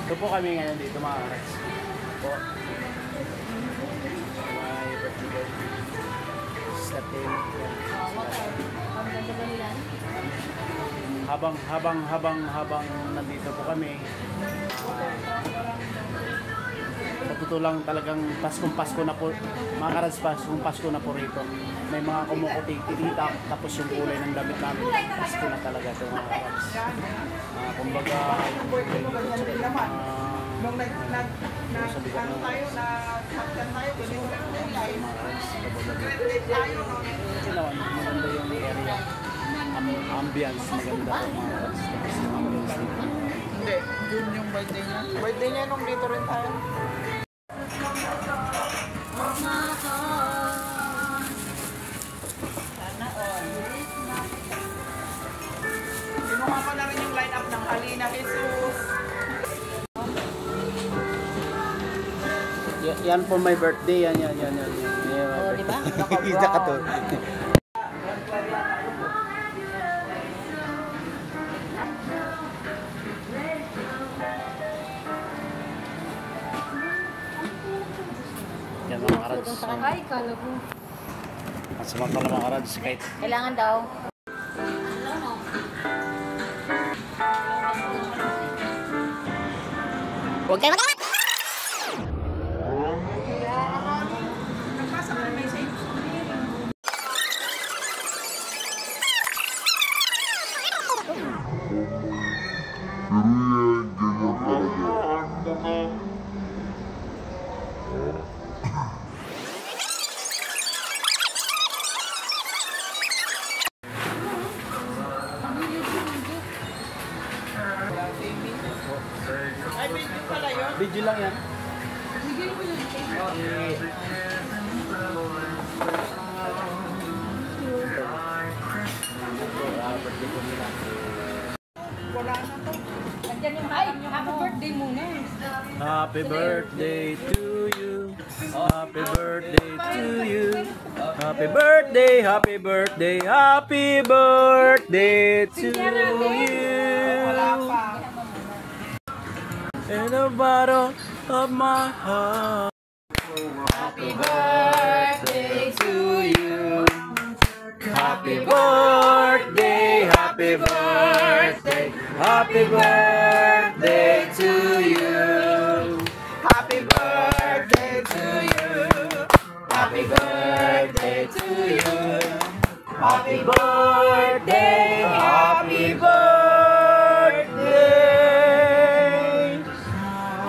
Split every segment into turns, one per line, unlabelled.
Ito po kami ngayon dito mga karats. Po. May birthday. Satin. Habang nandito po kami. Sa totoo lang talagang Pasko na po. Mga karats, Pasko na po rito. May mga kumukuti-tita tapos yung kulay ng damit namin. Pasko na talaga ito mga karats. Kumbaga,
nung nag-ano tayo, nag-hapkan tayo, gusto ko lang tayo. Grade tayo.
Maganda yung area. Ambience, maganda po mga karats.
Hindi, June yung birthday niya. Birthday niya nung dito rin tayo. Kinuha ko na rin yung line-up ng Halina Jesus.
Yan po my birthday, yan.
Oh, di ba?
Naka-brown. Yan mga karads.
Ay, kala ko.
At samantala mga karads, kahit
Kailangan daw. Huwag kayo mag-
Nagpasa ka ng message. Ay, video pala yun.
video lang yan.
Wala na to.
Nandiyan yung happy birthday muna.
Happy birthday to you. Happy birthday to you. Happy birthday, happy birthday, happy birthday to
Wala
you.
pa.
In the bottom of my heart.
Happy birthday
To you. Happy birthday, happy birthday, happy birthday to you. Happy birthday to you. Happy birthday to you. Happy birthday, happy birthday.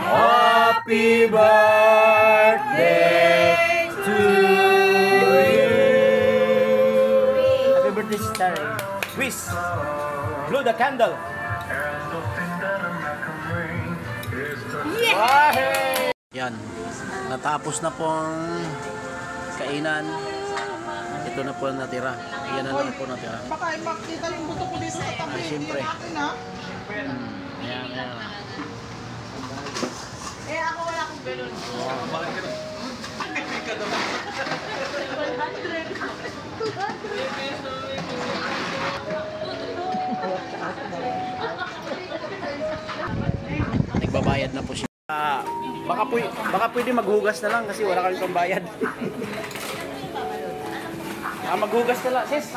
Happy birthday to you. Happy birthday, Sister. Wish. Blow the candle. Yeah! Yan. Natapos na pong kainan. Ito na po ang natira. Yan na lang po natira.
Baka makita yung buto ko dito sa tabi.
Ay, siyempre.
Hindi akin, ha?
Ayan.
Eh, ako wala akong ganun. Bakit ganun?
Nagbabayad na po siya. Baka pwede maghugas na lang kasi wala kami pambayad. Maghugas na lang, sis.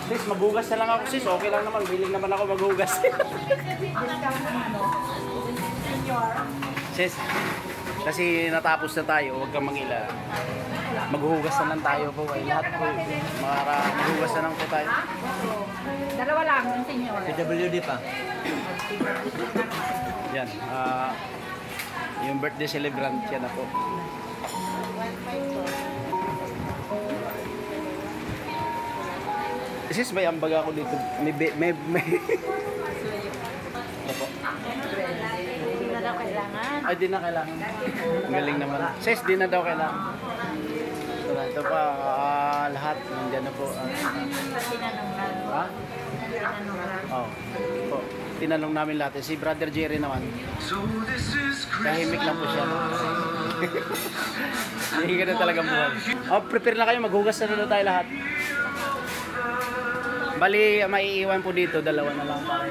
Sis, maghugas na lang ako, sis. Okay lang naman, willing naman ako maghugas. Sis, kasi natapos na tayo, huwag kang mangila. Maghuhugas na lang tayo po. Lahat po, maghuhugas na lang po tayo.
Dalawa lang, yung senior.
PWD pa. Yan, yung birthday celebrant yan na po. Sis, may ambag ako dito. May. Opo.
Hindi na daw kailangan.
Ay, di na kailangan. Ang galing naman. Sis, di na daw kailangan. Ito pa, lahat. Nandiyan na po.
Tinanong lang.
Ha?
Tinanong lang.
Oo. Po. Tinanong namin lahat. Si Brother Jerry naman. Tahimik lang po siya. Hindi ka na talaga buwan. Prepare na kayo. Maghugas na tayo lahat. Bali, maiiwan po dito. Dalawa na lang para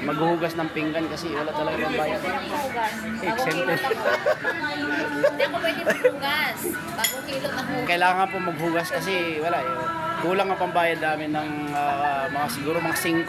maghuhugas ng pinggan kasi wala talaga ng bayad.
Hugas.
Exempted.
Hindi ako pwede maghugas. Bagong kilot ako.
Kailangan po maghugas kasi wala eh. Kulang ang pambayad namin ng mga siguro mga 5.